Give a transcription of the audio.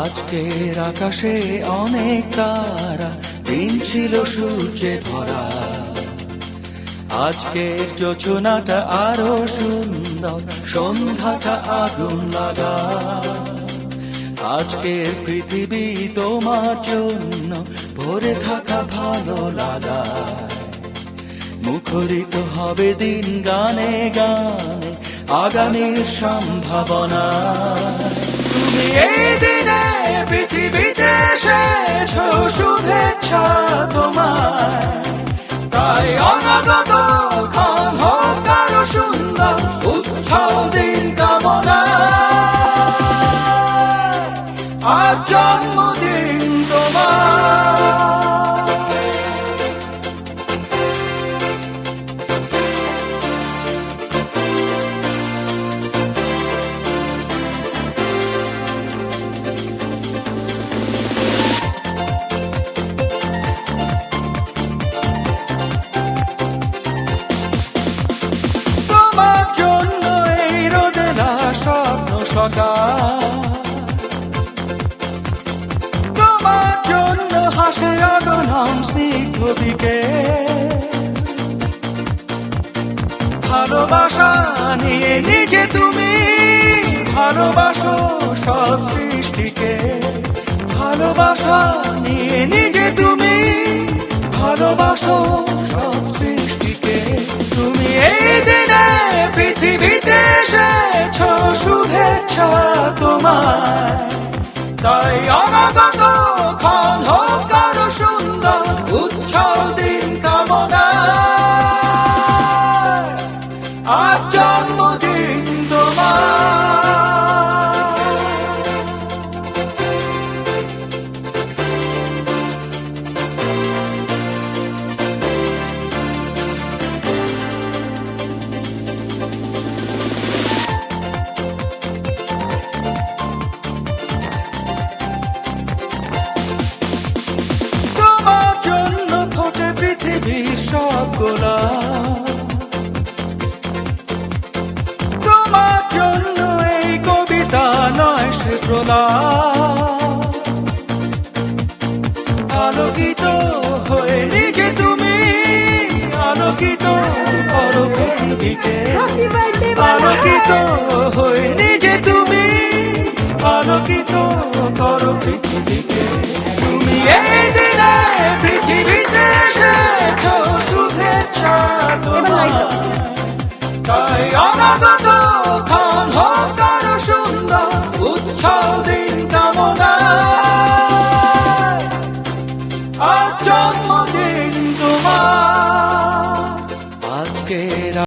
আজকের আকাশে অনেক তারা, দিন ছিল সূর্যে ভরা। আজকের যোজনাটা আরো সুন্দর, সন্ধ্যাটা আগুন লাগা। আজকের পৃথিবী তোমার জন্য ভরে থাকা ভালো লাগা। মুখরিত হবে দিন গানে গানে, আগামীর সম্ভাবনা। তুমি এই দিনে পৃথিবীতে এসেছো, শুভেচ্ছা তোমার। তাই অনাগত ক্ষণ হোক আরো সুন্দর, উৎসব দিন কামনা। আজ জন্মদিন তোমার। তোমার জন্য হাসে আগনাম স্নিগ্ধ দিকে। ভালোবাসা নিয়ে নিজে তুমি ভালোবাসো সব সৃষ্টিকে। ভালোবাসা নিয়ে নিজে তুমি ভালোবাসো সব সৃষ্টিকে। তুমি এই দিনে পৃথিবীতে এসেছো, শুভেচ্ছা তোমার। তাই অনাগত ক্ষণ হোক আরো সুন্দর, উৎসব দিন কামনা। আজ জন্মদিন তোমার। সব গোলাপ তোমার জন্য, এই কবিতা নয় সে প্রলাপ। আলোকিত হয়ে নিজে তুমি আলোকিত করো পৃথিবীকে। আলোকিত হয়ে নিজে তুমি আলোকিত করো পৃথিবীকে। তুমি এই দিনে পৃথিবীতে এসেছো, শুভেচ্ছা তোমার। তাই অনাগত ক্ষণ হোক আরো সুন্দর, উৎসব